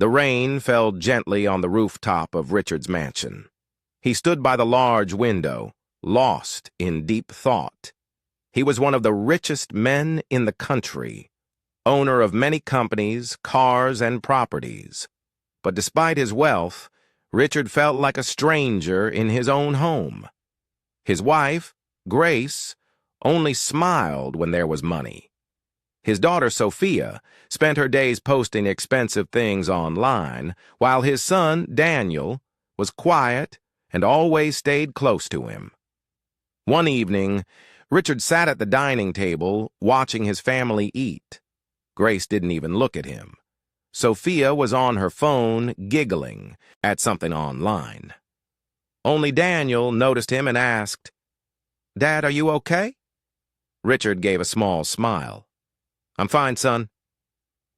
The rain fell gently on the rooftop of Richard's mansion. He stood by the large window, lost in deep thought. He was one of the richest men in the country, owner of many companies, cars, and properties. But despite his wealth, Richard felt like a stranger in his own home. His wife, Grace, only smiled when there was money. His daughter, Sophia, spent her days posting expensive things online, while his son, Daniel, was quiet and always stayed close to him. One evening, Richard sat at the dining table watching his family eat. Grace didn't even look at him. Sophia was on her phone, giggling at something online. Only Daniel noticed him and asked, "Dad, are you okay?" Richard gave a small smile. "I'm fine, son."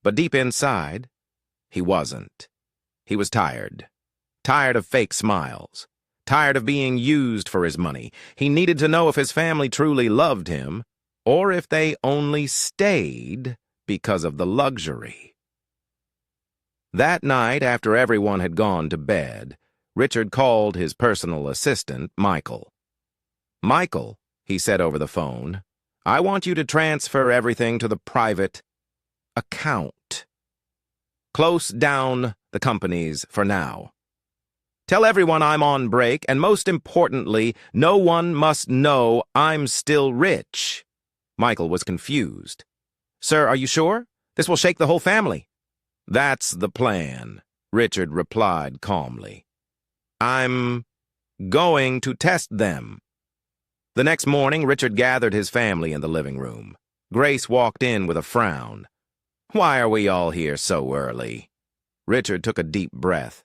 But deep inside, he wasn't. He was tired. Tired of fake smiles. Tired of being used for his money. He needed to know if his family truly loved him, or if they only stayed because of the luxury. That night, after everyone had gone to bed, Richard called his personal assistant, Michael. "Michael," he said over the phone, "I want you to transfer everything to the private account. Close down the companies for now. Tell everyone I'm on break, and most importantly, no one must know I'm still rich." Michael was confused. "Sir, are you sure? This will shake the whole family." "That's the plan," Richard replied calmly. "I'm going to test them." The next morning, Richard gathered his family in the living room. Grace walked in with a frown. "Why are we all here so early?" Richard took a deep breath.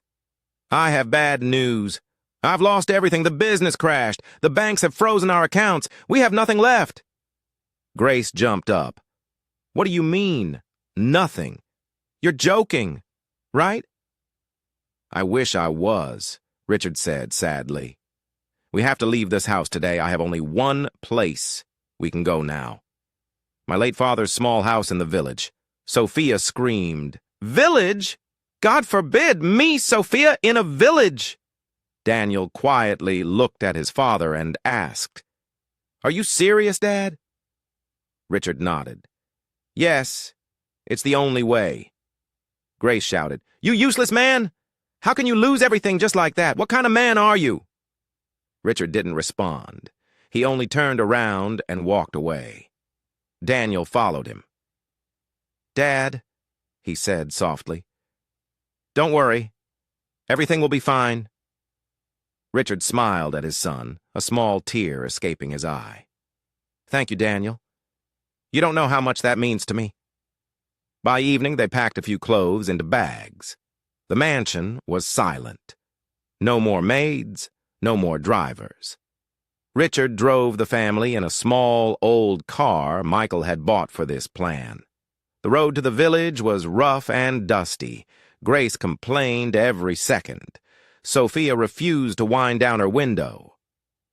"I have bad news. I've lost everything. The business crashed. The banks have frozen our accounts. We have nothing left." Grace jumped up. "What do you mean, nothing? You're joking, right?" "I wish I was," Richard said sadly. "We have to leave this house today. I have only one place we can go now. My late father's small house in the village." Sophia screamed. "Village? God forbid, me, Sophia, in a village!" Daniel quietly looked at his father and asked, "Are you serious, Dad?" Richard nodded. "Yes, it's the only way." Grace shouted, "You useless man! How can you lose everything just like that? What kind of man are you?" Richard didn't respond. He only turned around and walked away. Daniel followed him. "Dad," he said softly, "don't worry. Everything will be fine." Richard smiled at his son, a small tear escaping his eye. "Thank you, Daniel. You don't know how much that means to me." By evening, they packed a few clothes into bags. The mansion was silent. No more maids, no more drivers. Richard drove the family in a small, old car Michael had bought for this plan. The road to the village was rough and dusty. Grace complained every second. Sophia refused to wind down her window.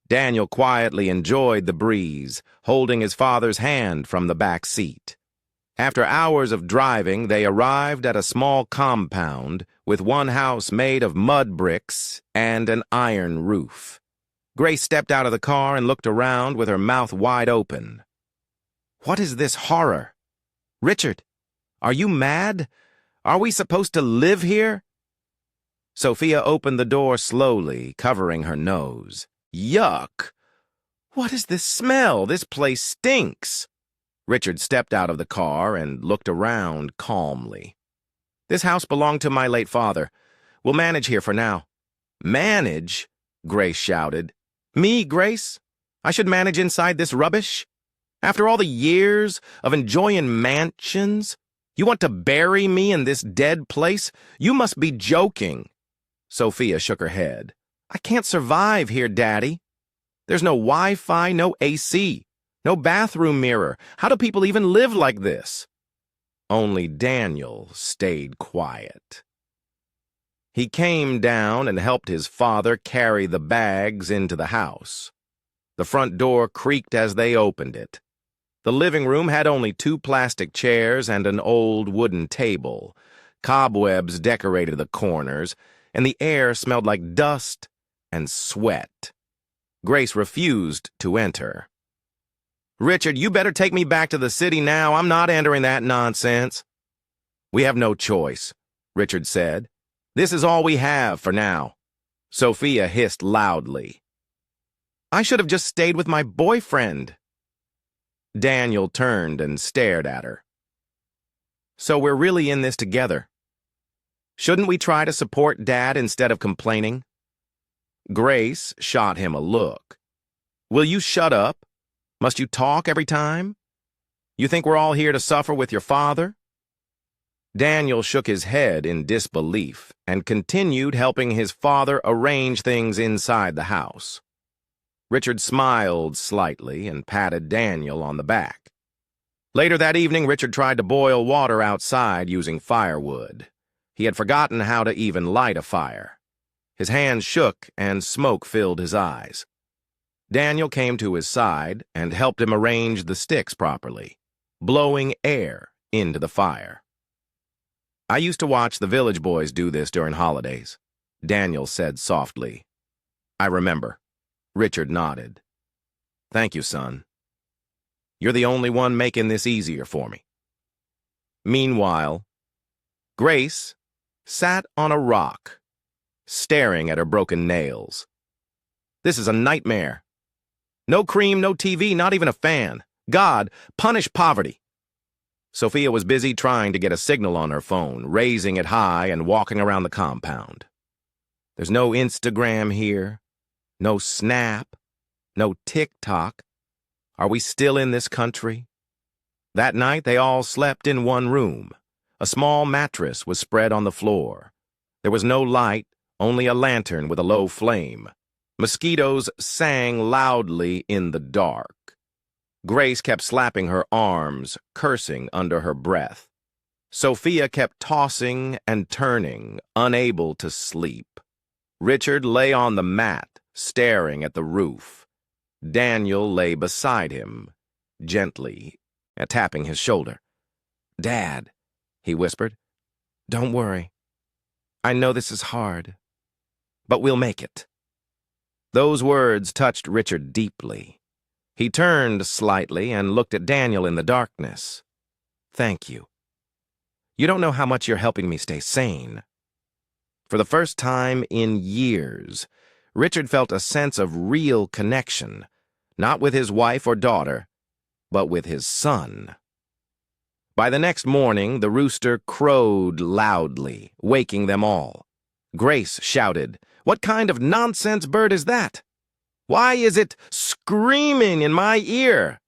Daniel quietly enjoyed the breeze, holding his father's hand from the back seat. After hours of driving, they arrived at a small compound with one house made of mud bricks and an iron roof. Grace stepped out of the car and looked around with her mouth wide open. "What is this horror? Richard, are you mad? Are we supposed to live here?" Sophia opened the door slowly, covering her nose. "Yuck! What is this smell? This place stinks." Richard stepped out of the car and looked around calmly. "This house belonged to my late father. We'll manage here for now." "Manage?" Grace shouted. "Me, Grace? I should manage inside this rubbish? After all the years of enjoying mansions, you want to bury me in this dead place? You must be joking." Sophia shook her head. "I can't survive here, Daddy. There's no Wi-Fi, no AC, no bathroom mirror. How do people even live like this?" Only Daniel stayed quiet. He came down and helped his father carry the bags into the house. The front door creaked as they opened it. The living room had only 2 plastic chairs and an old wooden table. Cobwebs decorated the corners, and the air smelled like dust and sweat. Grace refused to enter. "Richard, you better take me back to the city now. I'm not entering that nonsense." "We have no choice," Richard said. "This is all we have for now." Sophia hissed loudly. "I should have just stayed with my boyfriend." Daniel turned and stared at her. "So we're really in this together. Shouldn't we try to support Dad instead of complaining?" Grace shot him a look. "Will you shut up? Must you talk every time? You think we're all here to suffer with your father?" Daniel shook his head in disbelief and continued helping his father arrange things inside the house. Richard smiled slightly and patted Daniel on the back. Later that evening, Richard tried to boil water outside using firewood. He had forgotten how to even light a fire. His hands shook and smoke filled his eyes. Daniel came to his side and helped him arrange the sticks properly, blowing air into the fire. "I used to watch the village boys do this during holidays," Daniel said softly. "I remember." Richard nodded. "Thank you, son. You're the only one making this easier for me." Meanwhile, Grace sat on a rock, staring at her broken nails. "This is a nightmare. No cream, no TV, not even a fan. God, punish poverty." Sophia was busy trying to get a signal on her phone, raising it high and walking around the compound. "There's no Instagram here, no Snap, no TikTok. Are we still in this country?" That night, they all slept in one room. A small mattress was spread on the floor. There was no light, only a lantern with a low flame. Mosquitoes sang loudly in the dark. Grace kept slapping her arms, cursing under her breath. Sophia kept tossing and turning, unable to sleep. Richard lay on the mat, staring at the roof. Daniel lay beside him, gently, tapping his shoulder. "Dad," he whispered, "don't worry. I know this is hard, but we'll make it." Those words touched Richard deeply. He turned slightly and looked at Daniel in the darkness. "Thank you. You don't know how much you're helping me stay sane." For the first time in years, Richard felt a sense of real connection, not with his wife or daughter, but with his son. By the next morning, the rooster crowed loudly, waking them all. Grace shouted, "What kind of nonsense bird is that? Why is it screaming in my ear?"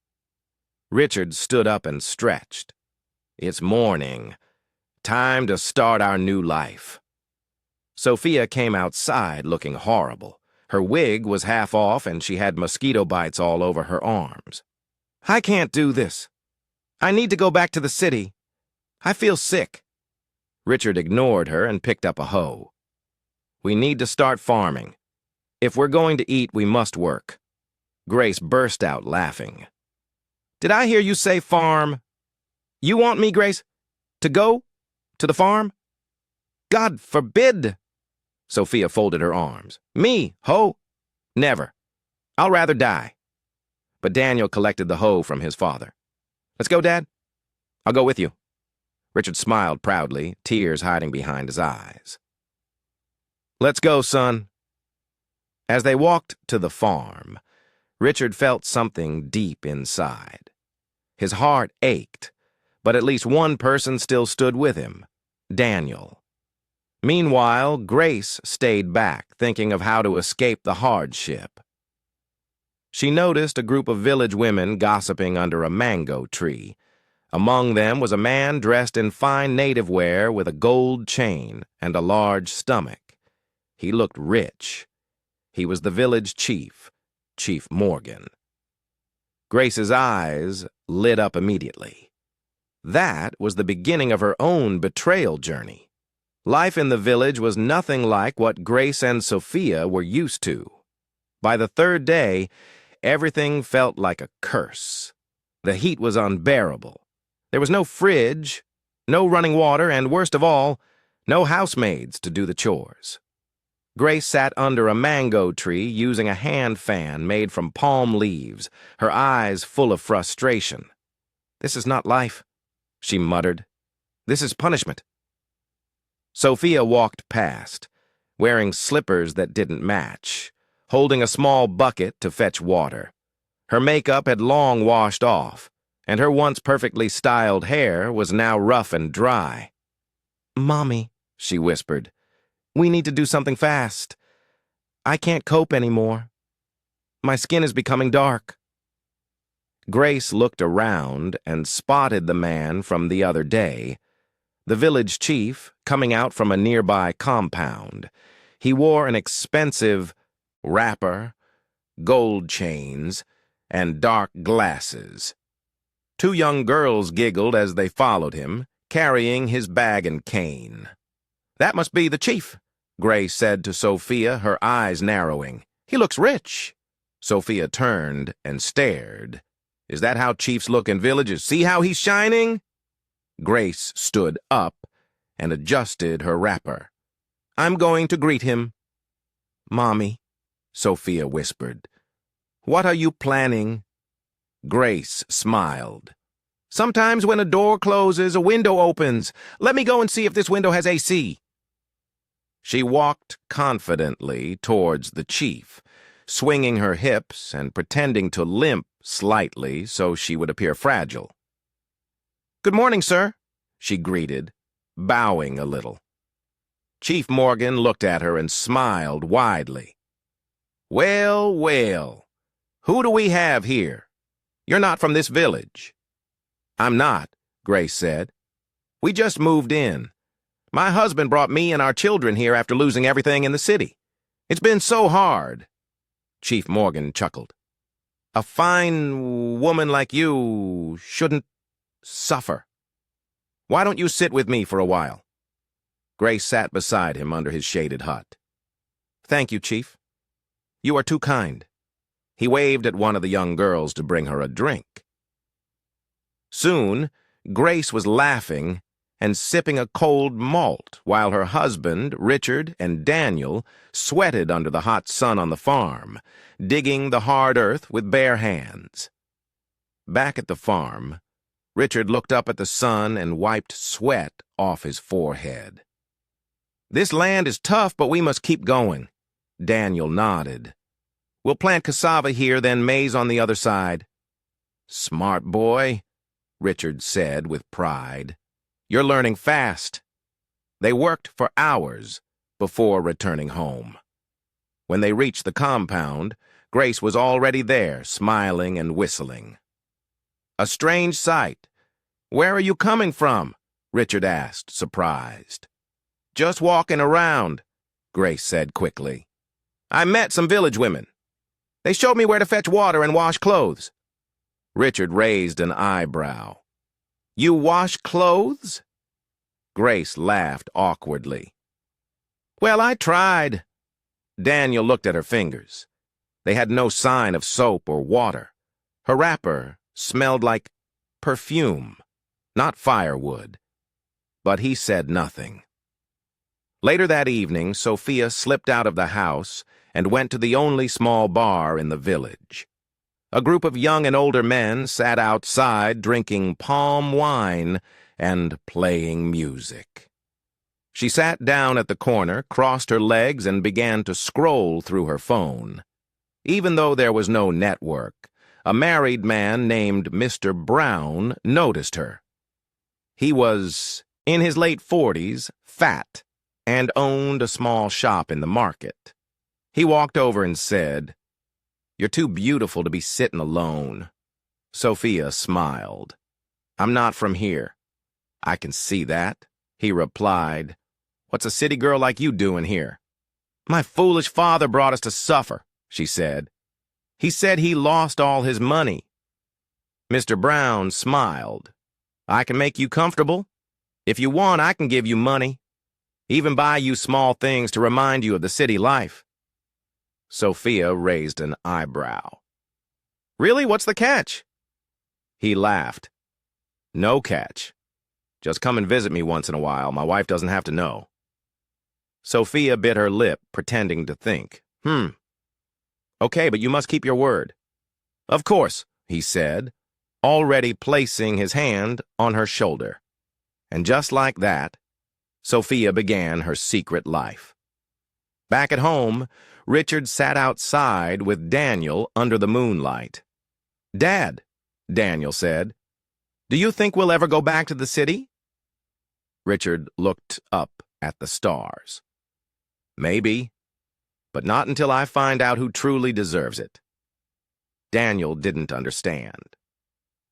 Richard stood up and stretched. "It's morning. Time to start our new life." Sophia came outside looking horrible. Her wig was half off and she had mosquito bites all over her arms. "I can't do this. I need to go back to the city. I feel sick." Richard ignored her and picked up a hoe. "We need to start farming. If we're going to eat, we must work." Grace burst out laughing. "Did I hear you say farm? You want me, Grace, to go to the farm? God forbid!" Sophia folded her arms. "Me, hoe? Never. I'll rather die." But Daniel collected the hoe from his father. "Let's go, Dad. I'll go with you." Richard smiled proudly, tears hiding behind his eyes. "Let's go, son." As they walked to the farm, Richard felt something deep inside. His heart ached, but at least one person still stood with him, Daniel. Meanwhile, Grace stayed back, thinking of how to escape the hardship. She noticed a group of village women gossiping under a mango tree. Among them was a man dressed in fine native wear with a gold chain and a large stomach. He looked rich. He was the village chief, Chief Morgan. Grace's eyes lit up immediately. That was the beginning of her own betrayal journey. Life in the village was nothing like what Grace and Sophia were used to. By the third day, everything felt like a curse. The heat was unbearable. There was no fridge, no running water, and worst of all, No housemaids to do the chores. Grace sat under a mango tree using a hand fan made from palm leaves, her eyes full of frustration. "This is not life," she muttered. "This is punishment." Sophia walked past, wearing slippers that didn't match, holding a small bucket to fetch water. Her makeup had long washed off, and her once perfectly styled hair was now rough and dry. "Mommy," she whispered, "we need to do something fast. I can't cope anymore. My skin is becoming dark." Grace looked around and spotted the man from the other day, the village chief, coming out from a nearby compound. He wore an expensive wrapper, gold chains, and dark glasses. Two young girls giggled as they followed him, carrying his bag and cane. "That must be the chief," Grace said to Sophia, her eyes narrowing. "He looks rich." Sophia turned and stared. "Is that how chiefs look in villages? See how he's shining?" Grace stood up and adjusted her wrapper. "I'm going to greet him." "Mommy," Sophia whispered, "what are you planning?" Grace smiled. "Sometimes when a door closes, a window opens. Let me go and see if this window has AC." She walked confidently towards the chief, swinging her hips and pretending to limp slightly so she would appear fragile. "Good morning, sir," she greeted, bowing a little. Chief Morgan looked at her and smiled widely. "Well, well, who do we have here? You're not from this village." "I'm not," Grace said. "We just moved in. My husband brought me and our children here after losing everything in the city. It's been so hard." Chief Morgan chuckled. "A fine woman like you shouldn't suffer. Why don't you sit with me for a while?" Grace sat beside him under his shaded hut. "Thank you, Chief. You are too kind." He waved at one of the young girls to bring her a drink. Soon, Grace was laughing and sipping a cold malt while her husband, Richard, and Daniel sweated under the hot sun on the farm, digging the hard earth with bare hands. Back at the farm, Richard looked up at the sun and wiped sweat off his forehead. "This land is tough, but we must keep going." Daniel nodded. "We'll plant cassava here, then maize on the other side." "Smart boy," Richard said with pride. "You're learning fast." They worked for hours before returning home. When they reached the compound, Grace was already there, smiling and whistling. "A strange sight. Where are you coming from?" Richard asked, surprised. "Just walking around," Grace said quickly. "I met some village women. They showed me where to fetch water and wash clothes." Richard raised an eyebrow. "You wash clothes?" Grace laughed awkwardly. "Well, I tried." Daniel looked at her fingers. They had no sign of soap or water. Her wrapper smelled like perfume, not firewood. But he said nothing. Later that evening, Sophia slipped out of the house and went to the only small bar in the village. A group of young and older men sat outside drinking palm wine and playing music. She sat down at the corner, crossed her legs, and began to scroll through her phone. Even though there was no network, a married man named Mr. Brown noticed her. He was in his late 40s, fat, and owned a small shop in the market. He walked over and said, "You're too beautiful to be sitting alone." Sophia smiled. "I'm not from here." "I can see that," he replied. "What's a city girl like you doing here?" "My foolish father brought us to suffer," she said. "He said he lost all his money." Mr. Brown smiled. "I can make you comfortable. If you want, I can give you money. Even buy you small things to remind you of the city life." Sophia raised an eyebrow. "Really? What's the catch?" He laughed. "No catch. Just come and visit me once in a while. My wife doesn't have to know." Sophia bit her lip, pretending to think. Okay, but you must keep your word. Of course, he said, already placing his hand on her shoulder. And just like that, Sophia began her secret life. Back at home, Richard sat outside with Daniel under the moonlight. "Dad," Daniel said, "do you think we'll ever go back to the city?" Richard looked up at the stars. "Maybe, but not until I find out who truly deserves it." Daniel didn't understand.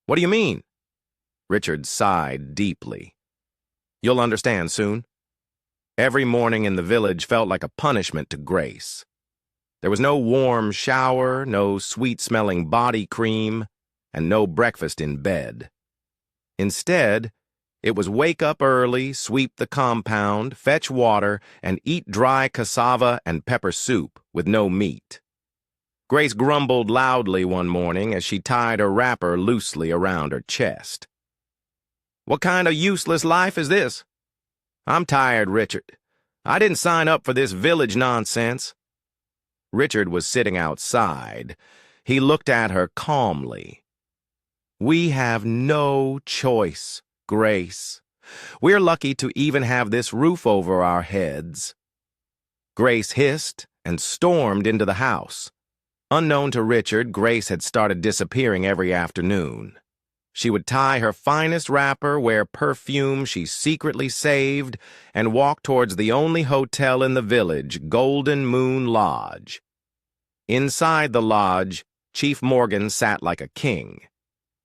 "What do you mean?" Richard sighed deeply. "You'll understand soon." Every morning in the village felt like a punishment to Grace. There was no warm shower, no sweet-smelling body cream, and no breakfast in bed. Instead, it was wake up early, sweep the compound, fetch water, and eat dry cassava and pepper soup with no meat. Grace grumbled loudly one morning as she tied her wrapper loosely around her chest. "What kind of useless life is this? I'm tired, Richard. I didn't sign up for this village nonsense." Richard was sitting outside. He looked at her calmly. "We have no choice, Grace. We're lucky to even have this roof over our heads." Grace hissed and stormed into the house. Unknown to Richard, Grace had started disappearing every afternoon. She would tie her finest wrapper, wear perfume she secretly saved, and walk towards the only hotel in the village, Golden Moon Lodge. Inside the lodge, Chief Morgan sat like a king.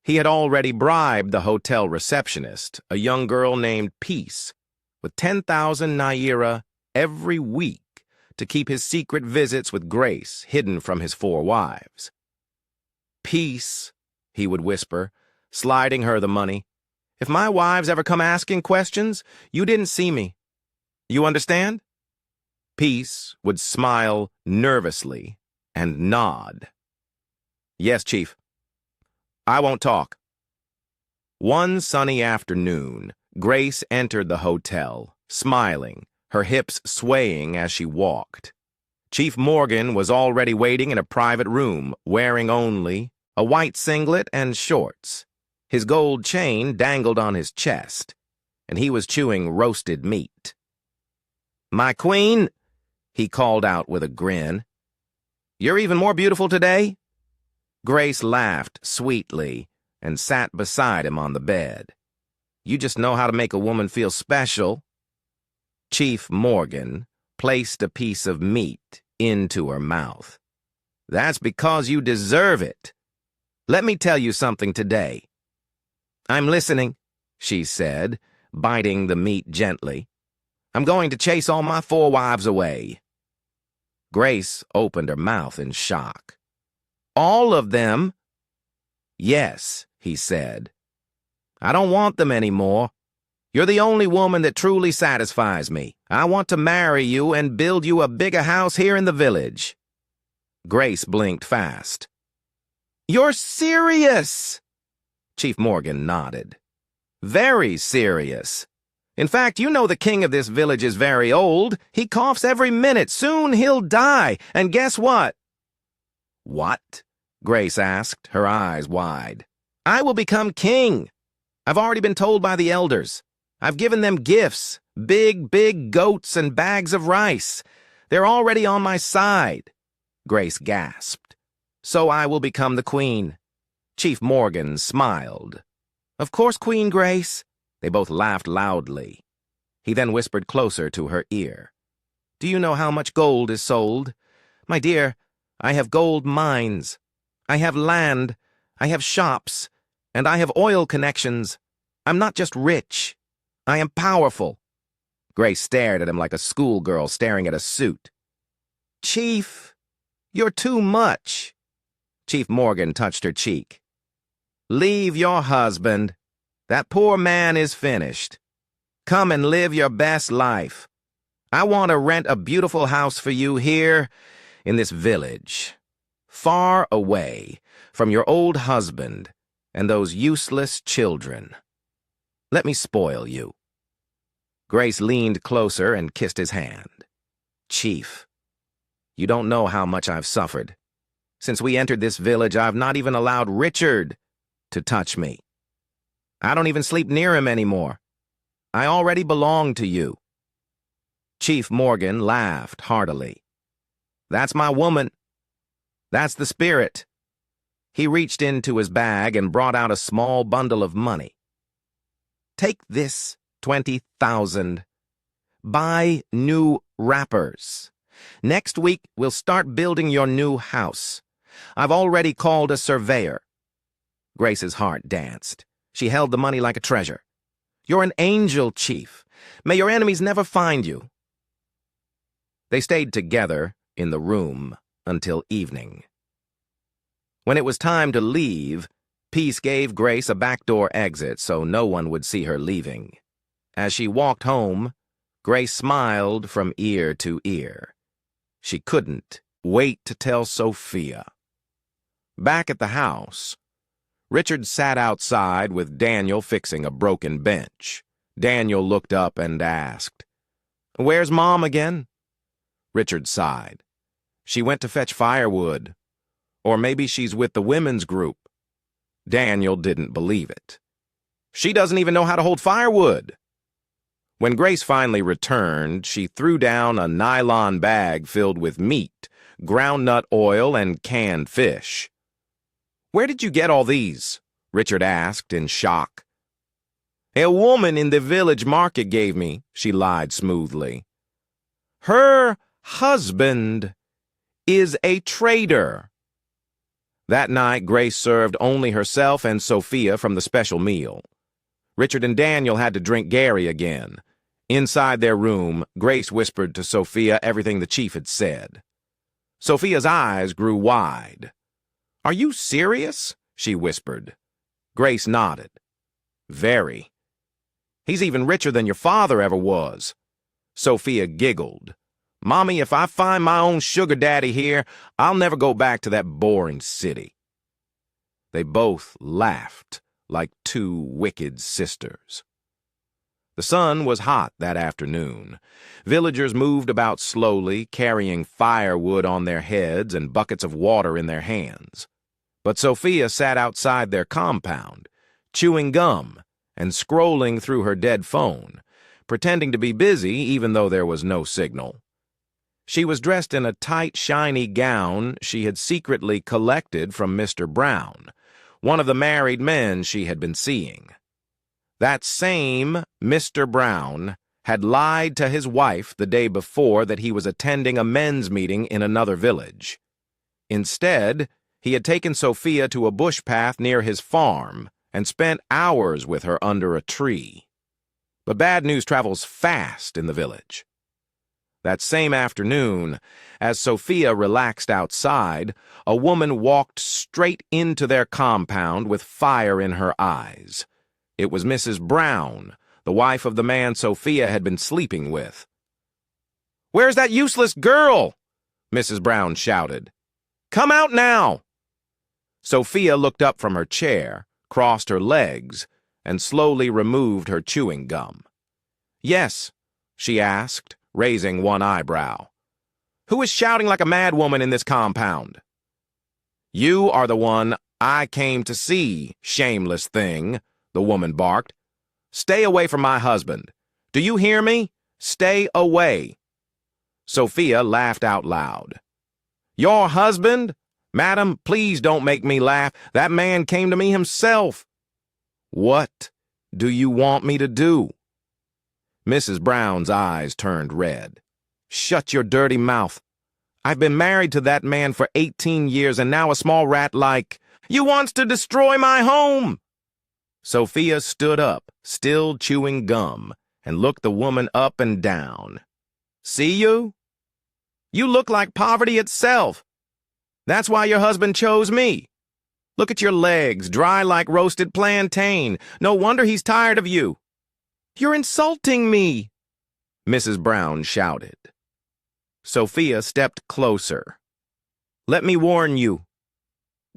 He had already bribed the hotel receptionist, a young girl named Peace, with 10,000 naira every week to keep his secret visits with Grace hidden from his 4 wives. "Peace," he would whisper, sliding her the money. "If my wives ever come asking questions, you didn't see me. You understand?" Peace would smile nervously and nod. "Yes, Chief. I won't talk." One sunny afternoon, Grace entered the hotel, smiling, her hips swaying as she walked. Chief Morgan was already waiting in a private room, wearing only a white singlet and shorts. His gold chain dangled on his chest, and he was chewing roasted meat. "My queen," he called out with a grin. "You're even more beautiful today." Grace laughed sweetly and sat beside him on the bed. "You just know how to make a woman feel special." Chief Morgan placed a piece of meat into her mouth. "That's because you deserve it. Let me tell you something today." "I'm listening," she said, biting the meat gently. "I'm going to chase all my 4 wives away." Grace opened her mouth in shock. "All of them?" "Yes," he said. "I don't want them anymore. You're the only woman that truly satisfies me. I want to marry you and build you a bigger house here in the village." Grace blinked fast. "You're serious?" Chief Morgan nodded. "Very serious. In fact, you know the king of this village is very old. He coughs every minute. Soon he'll die. And guess what?" "What?" Grace asked, her eyes wide. "I will become king. I've already been told by the elders. I've given them gifts, big, big goats and bags of rice. They're already on my side." Grace gasped. "So I will become the queen." Chief Morgan smiled. "Of course, Queen Grace." They both laughed loudly. He then whispered closer to her ear. "Do you know how much gold is sold? My dear, I have gold mines. I have land. I have shops. And I have oil connections. I'm not just rich. I am powerful." Grace stared at him like a schoolgirl staring at a suit. "Chief, you're too much." Chief Morgan touched her cheek. "Leave your husband. That poor man is finished. Come and live your best life. I want to rent a beautiful house for you here in this village, far away from your old husband and those useless children. Let me spoil you." Grace leaned closer and kissed his hand. Chief, you don't know how much I've suffered. Since we entered this village, I've not even allowed Richard to touch me. I don't even sleep near him anymore. I already belong to you." Chief Morgan laughed heartily. "That's my woman. That's the spirit." He reached into his bag and brought out a small bundle of money. "Take this, 20,000. Buy new wrappers. Next week, we'll start building your new house. I've already called a surveyor." Grace's heart danced. She held the money like a treasure. "You're an angel, Chief. May your enemies never find you." They stayed together in the room until evening. When it was time to leave, Peace gave Grace a backdoor exit so no one would see her leaving. As she walked home, Grace smiled from ear to ear. She couldn't wait to tell Sophia. Back at the house, Richard sat outside with Daniel fixing a broken bench. Daniel looked up and asked, "Where's Mom again?" Richard sighed. "She went to fetch firewood. Or maybe she's with the women's group." Daniel didn't believe it. "She doesn't even know how to hold firewood." When Grace finally returned, she threw down a nylon bag filled with meat, groundnut oil, and canned fish. "Where did you get all these?" Richard asked in shock. "A woman in the village market gave me," she lied smoothly. "Her husband is a trader." That night, Grace served only herself and Sophia from the special meal. Richard and Daniel had to drink Gary again. Inside their room, Grace whispered to Sophia everything the chief had said. Sophia's eyes grew wide. "Are you serious?" she whispered. Grace nodded. "Very. He's even richer than your father ever was." Sophia giggled. "Mommy, if I find my own sugar daddy here, I'll never go back to that boring city." They both laughed like two wicked sisters. The sun was hot that afternoon. Villagers moved about slowly, carrying firewood on their heads and buckets of water in their hands. But Sophia sat outside their compound, chewing gum and scrolling through her dead phone, pretending to be busy even though there was no signal. She was dressed in a tight, shiny gown she had secretly collected from Mr. Brown, one of the married men she had been seeing. That same Mr. Brown had lied to his wife the day before that he was attending a men's meeting in another village. Instead, he had taken Sophia to a bush path near his farm and spent hours with her under a tree. But bad news travels fast in the village. That same afternoon, as Sophia relaxed outside, a woman walked straight into their compound with fire in her eyes. It was Mrs. Brown, the wife of the man Sophia had been sleeping with. "Where's that useless girl?" Mrs. Brown shouted. "Come out now!" Sophia looked up from her chair, crossed her legs, and slowly removed her chewing gum. "Yes," she asked, raising one eyebrow. "Who is shouting like a madwoman in this compound?" "You are the one I came to see, shameless thing," the woman barked. "Stay away from my husband. Do you hear me? Stay away." Sophia laughed out loud. "Your husband? Madam, please don't make me laugh. That man came to me himself." "What do you want me to do?" Mrs. Brown's eyes turned red. "Shut your dirty mouth. I've been married to that man for 18 years, and now a small rat like you wants to destroy my home." Sophia stood up, still chewing gum, and looked the woman up and down. "See you? You look like poverty itself. That's why your husband chose me. Look at your legs, dry like roasted plantain. No wonder he's tired of you." "You're insulting me," Mrs. Brown shouted. Sophia stepped closer. "Let me warn you.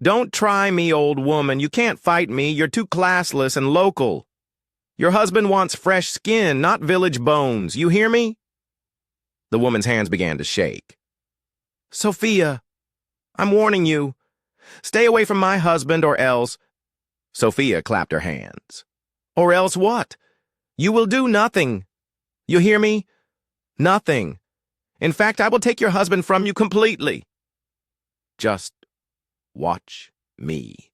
Don't try me, old woman. You can't fight me. You're too classless and local. Your husband wants fresh skin, not village bones. You hear me?" The woman's hands began to shake. "Sophia, I'm warning you. Stay away from my husband or else—" Sophia clapped her hands. "Or else what? You will do nothing. You hear me? Nothing. In fact, I will take your husband from you completely. Just watch me."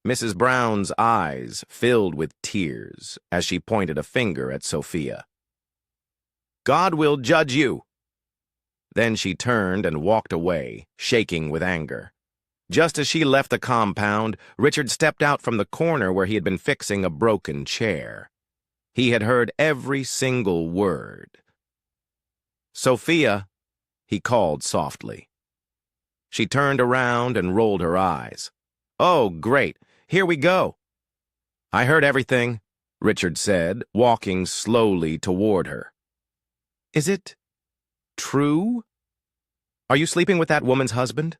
Mrs. Brown's eyes filled with tears as she pointed a finger at Sophia. "God will judge you." Then she turned and walked away, shaking with anger. Just as she left the compound, Richard stepped out from the corner where he had been fixing a broken chair. He had heard every single word. "Sophia," he called softly. She turned around and rolled her eyes. "Oh, great. Here we go." "I heard everything," Richard said, walking slowly toward her. "Is it true? Are you sleeping with that woman's husband?"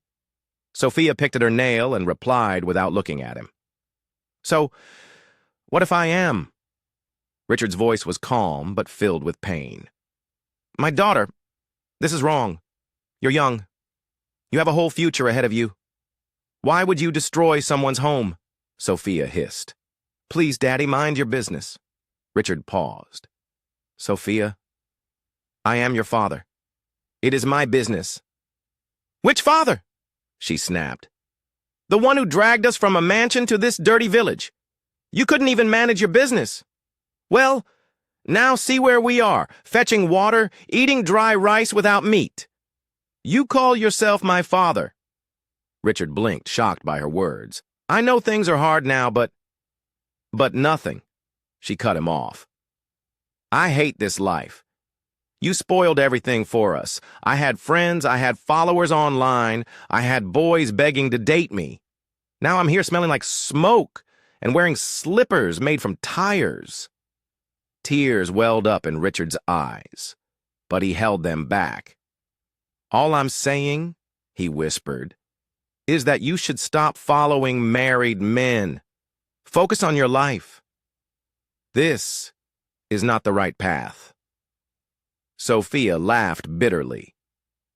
Sophia picked at her nail and replied without looking at him. "So, what if I am?" Richard's voice was calm but filled with pain. "My daughter, this is wrong. You're young. You have a whole future ahead of you. Why would you destroy someone's home?" Sophia hissed. "Please, Daddy, mind your business." Richard paused. "Sophia, I am your father. It is my business." "Which father?" she snapped. "The one who dragged us from a mansion to this dirty village. You couldn't even manage your business. Well, now see where we are, fetching water, eating dry rice without meat. You call yourself my father." Richard blinked, shocked by her words. "I know things are hard now, but nothing." She cut him off. "I hate this life. You spoiled everything for us. I had friends, I had followers online, I had boys begging to date me. Now I'm here smelling like smoke and wearing slippers made from tires." Tears welled up in Richard's eyes, but he held them back. "All I'm saying," he whispered, "is that you should stop following married men. Focus on your life. This is not the right path." Sophia laughed bitterly.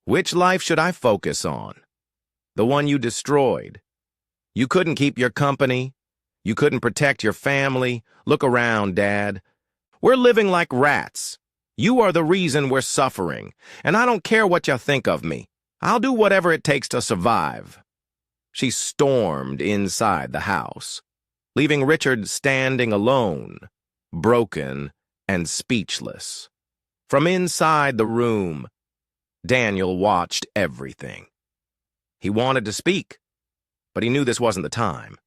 "Which life should I focus on? The one you destroyed. You couldn't keep your company. You couldn't protect your family. Look around, Dad. We're living like rats. You are the reason we're suffering, and I don't care what you think of me. I'll do whatever it takes to survive." She stormed inside the house, leaving Richard standing alone, broken and speechless. From inside the room, Daniel watched everything. He wanted to speak, but he knew this wasn't the time.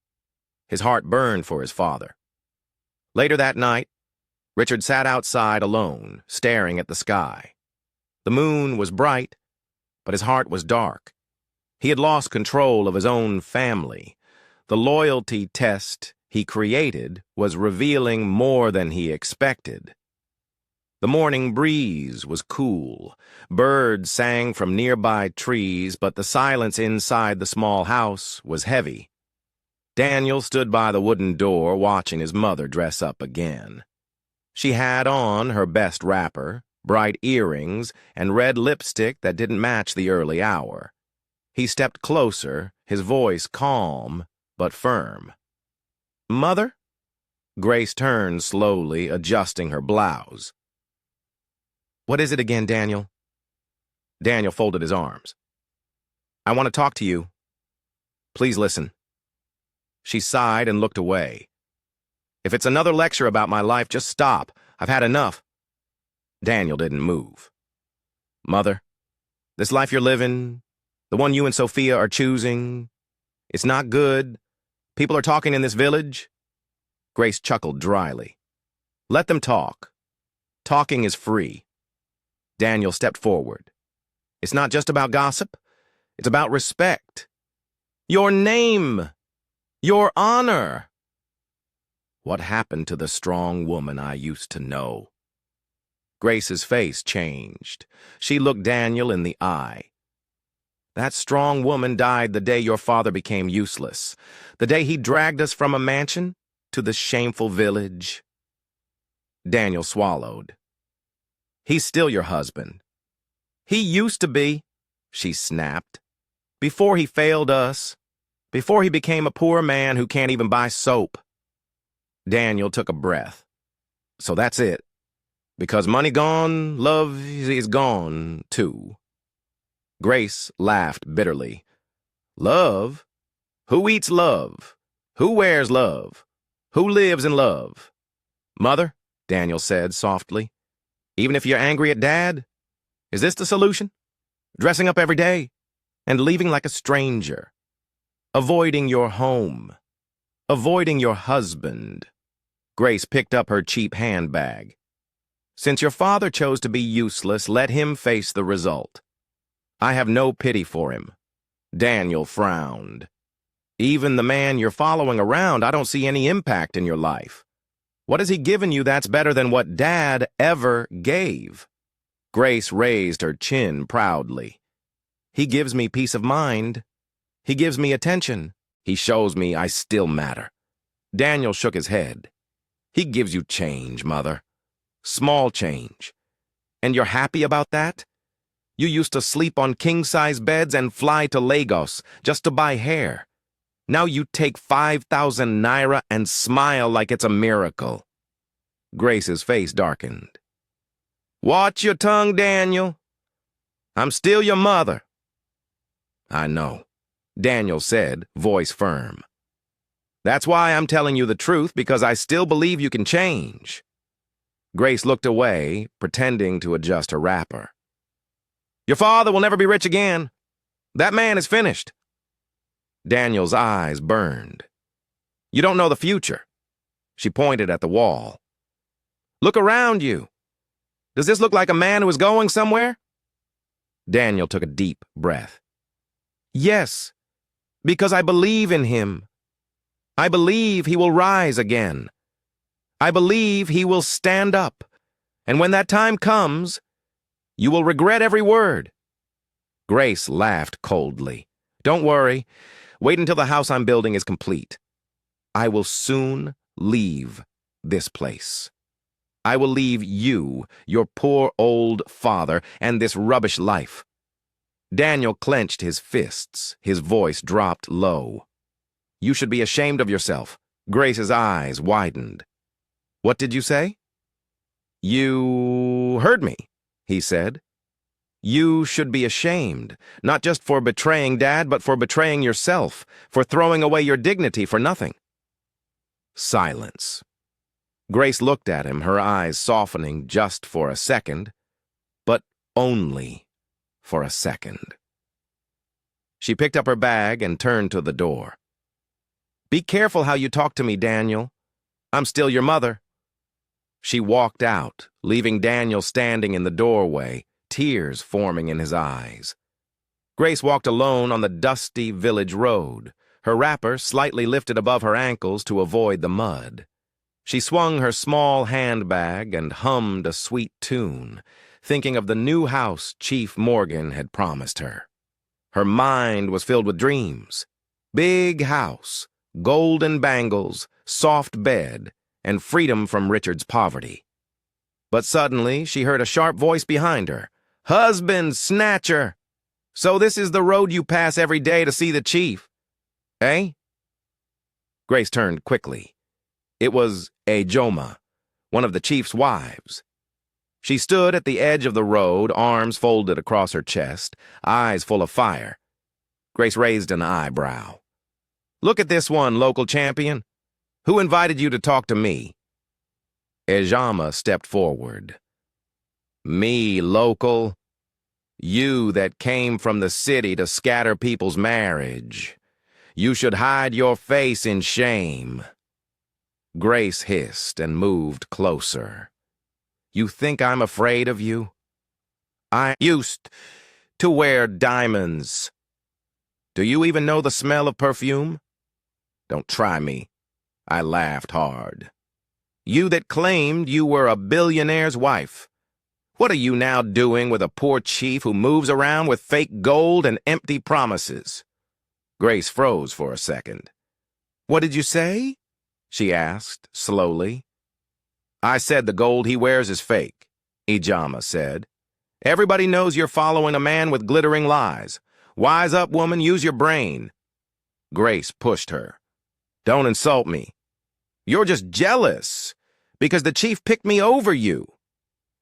His heart burned for his father. Later that night, Richard sat outside alone, staring at the sky. The moon was bright, but his heart was dark. He had lost control of his own family. The loyalty test he created was revealing more than he expected. The morning breeze was cool. Birds sang from nearby trees, but the silence inside the small house was heavy. Daniel stood by the wooden door, watching his mother dress up again. She had on her best wrapper, bright earrings, and red lipstick that didn't match the early hour. He stepped closer, his voice calm but firm. "Mother?" Grace turned slowly, adjusting her blouse. "What is it again, Daniel?" Daniel folded his arms. "I want to talk to you. Please listen." She sighed and looked away. "If it's another lecture about my life, just stop. I've had enough." Daniel didn't move. "Mother, this life you're living, the one you and Sophia are choosing, it's not good. People are talking in this village." Grace chuckled dryly. "Let them talk. Talking is free." Daniel stepped forward. "It's not just about gossip. It's about respect. Your name. Your honor." What happened to the strong woman I used to know? Grace's face changed. She looked Daniel in the eye. "That strong woman died the day your father became useless, the day he dragged us from a mansion to the shameful village." Daniel swallowed. He's still your husband. He used to be, she snapped. Before he failed us. Before he became a poor man who can't even buy soap. Daniel took a breath. So that's it. Because money gone, love is gone, too. Grace laughed bitterly. Love? Who eats love? Who wears love? Who lives in love? Mother, Daniel said softly, even if you're angry at Dad, is this the solution? Dressing up every day and leaving like a stranger. Avoiding your home. Avoiding your husband. Grace picked up her cheap handbag. Since your father chose to be useless, let him face the result. I have no pity for him. Daniel frowned. Even the man you're following around, I don't see any impact in your life. What has he given you that's better than what Dad ever gave? Grace raised her chin proudly. He gives me peace of mind. He gives me attention. He shows me I still matter. Daniel shook his head. He gives you change, Mother. Small change. And you're happy about that? You used to sleep on king-size beds and fly to Lagos just to buy hair. Now you take 5,000 naira and smile like it's a miracle. Grace's face darkened. Watch your tongue, Daniel. I'm still your mother. I know, Daniel said, voice firm. That's why I'm telling you the truth, because I still believe you can change. Grace looked away, pretending to adjust her wrapper. Your father will never be rich again. That man is finished. Daniel's eyes burned. You don't know the future. She pointed at the wall. Look around you. Does this look like a man who is going somewhere? Daniel took a deep breath. Yes, because I believe in him. I believe he will rise again. I believe he will stand up. And when that time comes, you will regret every word. Grace laughed coldly. Don't worry. Wait until the house I'm building is complete. I will soon leave this place. I will leave you, your poor old father, and this rubbish life. Daniel clenched his fists. His voice dropped low. You should be ashamed of yourself. Grace's eyes widened. What did you say? You heard me, he said. You should be ashamed, not just for betraying Dad, but for betraying yourself, for throwing away your dignity for nothing. Silence. Grace looked at him, her eyes softening just for a second, but only for a second. She picked up her bag and turned to the door. Be careful how you talk to me, Daniel. I'm still your mother. She walked out, leaving Daniel standing in the doorway, tears forming in his eyes. Grace walked alone on the dusty village road, her wrapper slightly lifted above her ankles to avoid the mud. She swung her small handbag and hummed a sweet tune, thinking of the new house Chief Morgan had promised her. Her mind was filled with dreams. Big house, golden bangles, soft bed, and freedom from Richard's poverty. But suddenly she heard a sharp voice behind her. Husband snatcher! So this is the road you pass every day to see the chief, eh? Grace turned quickly. It was Ejoma, one of the chief's wives. She stood at the edge of the road, arms folded across her chest, eyes full of fire. Grace raised an eyebrow. Look at this one, local champion. Who invited you to talk to me? Ejoma stepped forward. Me, local. You that came from the city to scatter people's marriage. You should hide your face in shame. Grace hissed and moved closer. You think I'm afraid of you? I used to wear diamonds. Do you even know the smell of perfume? Don't try me. I laughed hard. You that claimed you were a billionaire's wife. What are you now doing with a poor chief who moves around with fake gold and empty promises? Grace froze for a second. What did you say? She asked, slowly. I said the gold he wears is fake. Ijama said. Everybody knows you're following a man with glittering lies. Wise up, woman, use your brain. Grace pushed her. Don't insult me. You're just jealous, because the chief picked me over you.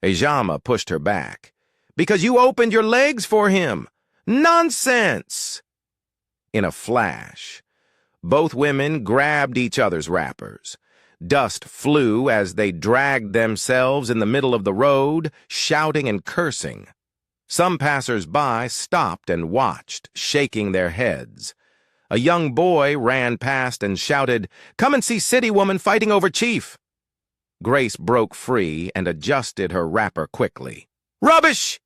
Ijama pushed her back. Because you opened your legs for him. Nonsense! In a flash, both women grabbed each other's wrappers. Dust flew as they dragged themselves in the middle of the road, shouting and cursing. Some passers-by stopped and watched, shaking their heads. A young boy ran past and shouted, "Come and see city woman fighting over chief." Grace broke free and adjusted her wrapper quickly. "Rubbish!"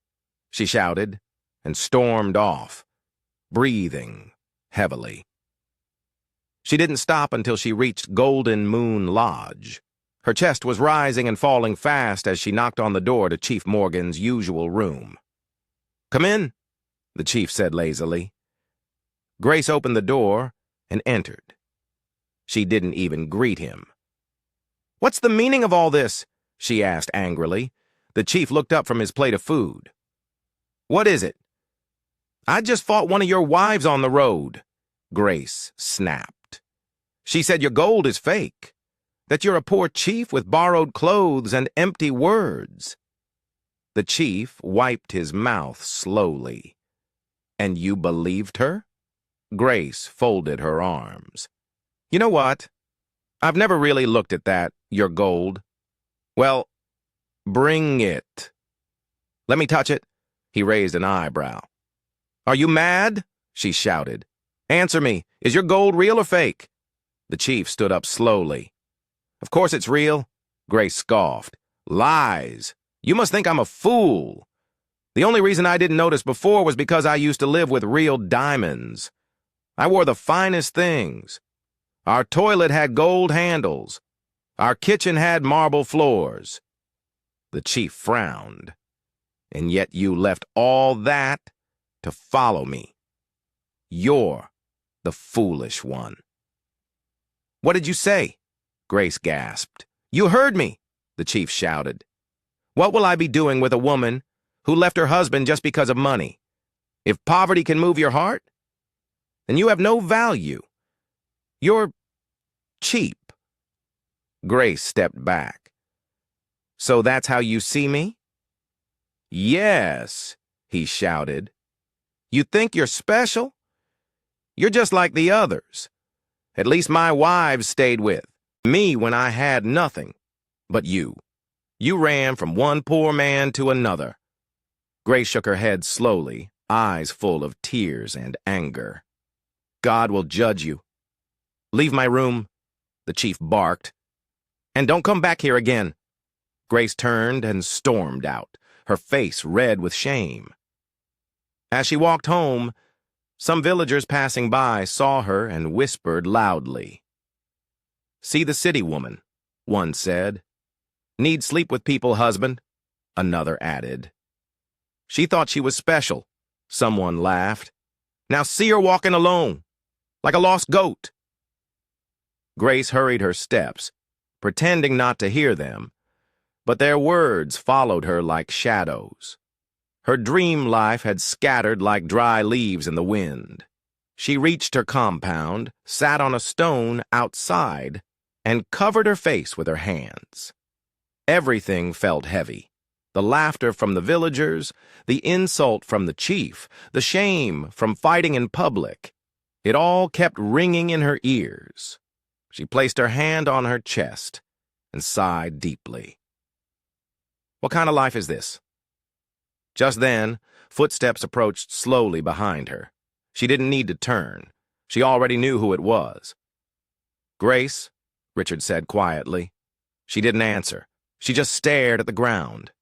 she shouted, and stormed off, breathing heavily. She didn't stop until she reached Golden Moon Lodge. Her chest was rising and falling fast as she knocked on the door to Chief Morgan's usual room. "Come in," the chief said lazily. Grace opened the door and entered. She didn't even greet him. "What's the meaning of all this?" she asked angrily. The chief looked up from his plate of food. "What is it?" "I just fought one of your wives on the road," Grace snapped. "She said your gold is fake, that you're a poor chief with borrowed clothes and empty words." The chief wiped his mouth slowly. "And you believed her?" Grace folded her arms. "You know what? I've never really looked at that, your gold." "Well, bring it." "Let me touch it." He raised an eyebrow. "Are you mad?" she shouted. "Answer me, is your gold real or fake?" The chief stood up slowly. "Of course it's real," Grace scoffed. "Lies. You must think I'm a fool. The only reason I didn't notice before was because I used to live with real diamonds. I wore the finest things. Our toilet had gold handles. Our kitchen had marble floors." The chief frowned. "And yet you left all that to follow me. You're the foolish one." "What did you say?" Grace gasped. "You heard me," the chief shouted. "What will I be doing with a woman who left her husband just because of money? If poverty can move your heart, then you have no value. You're cheap." Grace stepped back. "So that's how you see me?" "Yes," he shouted. "You think you're special? You're just like the others. At least my wives stayed with me when I had nothing. But you ran from one poor man to another." Grace shook her head slowly, eyes full of tears and anger. "God will judge you. Leave my room," the chief barked. "And don't come back here again." Grace turned and stormed out, her face red with shame. As she walked home, some villagers passing by saw her and whispered loudly. "See the city woman," one said. "Need sleep with people, husband," another added. "She thought she was special," someone laughed. "Now see her walking alone, like a lost goat." Grace hurried her steps, pretending not to hear them, but their words followed her like shadows. Her dream life had scattered like dry leaves in the wind. She reached her compound, sat on a stone outside, and covered her face with her hands. Everything felt heavy. The laughter from the villagers, the insult from the chief, the shame from fighting in public. It all kept ringing in her ears. She placed her hand on her chest and sighed deeply. What kind of life is this? Just then, footsteps approached slowly behind her. She didn't need to turn. She already knew who it was. "Grace," Richard said quietly. She didn't answer. She just stared at the ground.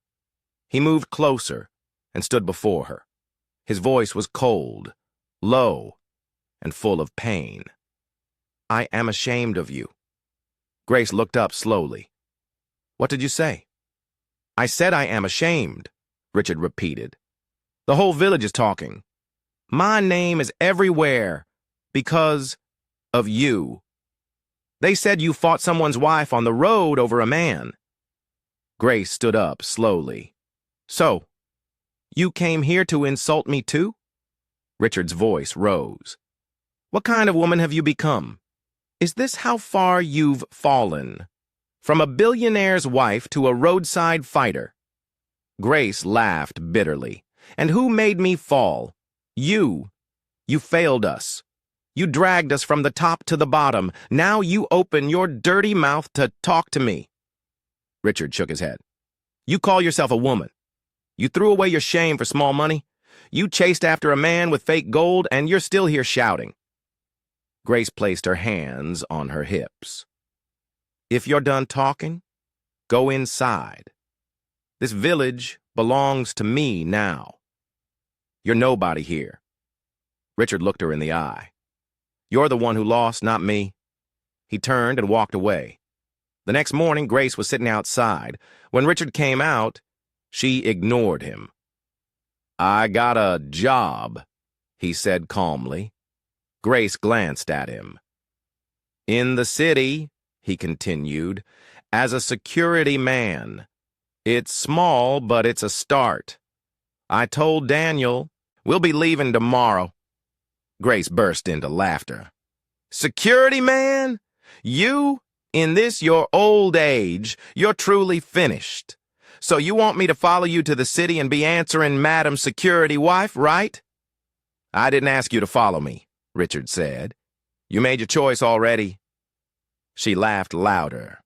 He moved closer and stood before her. His voice was cold, low, and full of pain. "I am ashamed of you." Grace looked up slowly. "What did you say?" "I said I am ashamed," Richard repeated. "The whole village is talking. My name is everywhere because of you. They said you fought someone's wife on the road over a man." Grace stood up slowly. So, you came here to insult me too? Richard's voice rose. What kind of woman have you become? Is this how far you've fallen? From a billionaire's wife to a roadside fighter? Grace laughed bitterly. And who made me fall? You. You failed us. You dragged us from the top to the bottom. Now you open your dirty mouth to talk to me. Richard shook his head. You call yourself a woman. You threw away your shame for small money. You chased after a man with fake gold, and you're still here shouting. Grace placed her hands on her hips. If you're done talking, go inside. This village belongs to me now. You're nobody here. Richard looked her in the eye. You're the one who lost, not me. He turned and walked away. The next morning, Grace was sitting outside. When Richard came out, she ignored him. I got a job, he said calmly. Grace glanced at him. In the city, he continued, as a security man. It's small, but it's a start. I told Daniel, we'll be leaving tomorrow. Grace burst into laughter. Security man? You? In this your old age, you're truly finished. So you want me to follow you to the city and be answering Madam's security wife, right? I didn't ask you to follow me, Richard said. You made your choice already. She laughed louder.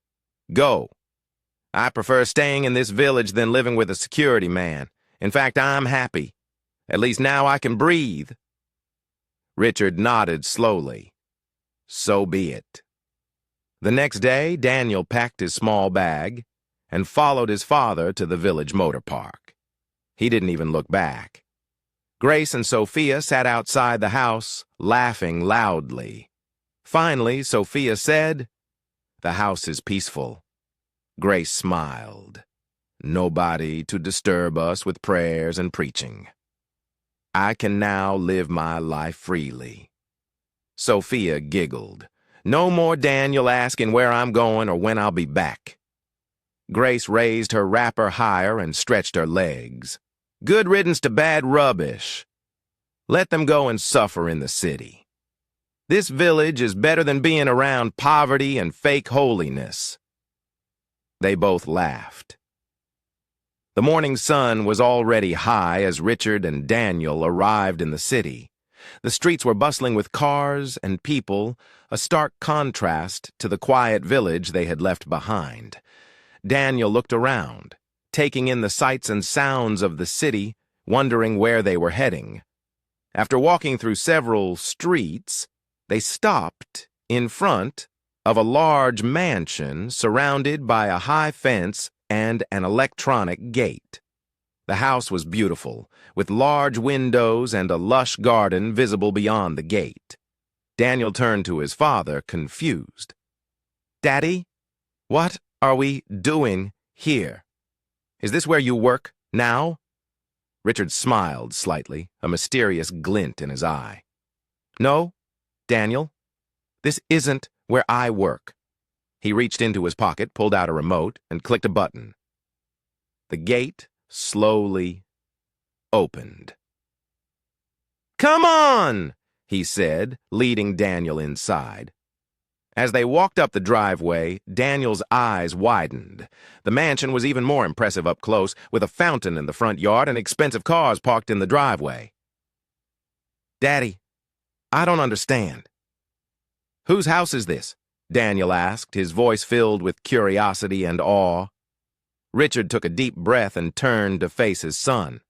Go. I prefer staying in this village than living with a security man. In fact, I'm happy. At least now I can breathe. Richard nodded slowly. So be it. The next day, Daniel packed his small bag and followed his father to the village motor park. He didn't even look back. Grace and Sophia sat outside the house, laughing loudly. Finally, Sophia said, "The house is peaceful." Grace smiled. Nobody to disturb us with prayers and preaching. I can now live my life freely. Sophia giggled. No more Daniel asking where I'm going or when I'll be back. Grace raised her wrapper higher and stretched her legs. Good riddance to bad rubbish. Let them go and suffer in the city. This village is better than being around poverty and fake holiness. They both laughed. The morning sun was already high as Richard and Daniel arrived in the city. The streets were bustling with cars and people, a stark contrast to the quiet village they had left behind. Daniel looked around, taking in the sights and sounds of the city, wondering where they were heading. After walking through several streets, they stopped in front of a large mansion surrounded by a high fence and an electronic gate. The house was beautiful, with large windows and a lush garden visible beyond the gate. Daniel turned to his father, confused. Daddy, what are we doing here? Is this where you work now? Richard smiled slightly, a mysterious glint in his eye. No, Daniel, this isn't where I work. He reached into his pocket, pulled out a remote, and clicked a button. The gate slowly opened. Come on, he said, leading Daniel inside. As they walked up the driveway, Daniel's eyes widened. The mansion was even more impressive up close, with a fountain in the front yard and expensive cars parked in the driveway. Daddy, I don't understand. Whose house is this? Daniel asked, his voice filled with curiosity and awe. Richard took a deep breath and turned to face his son.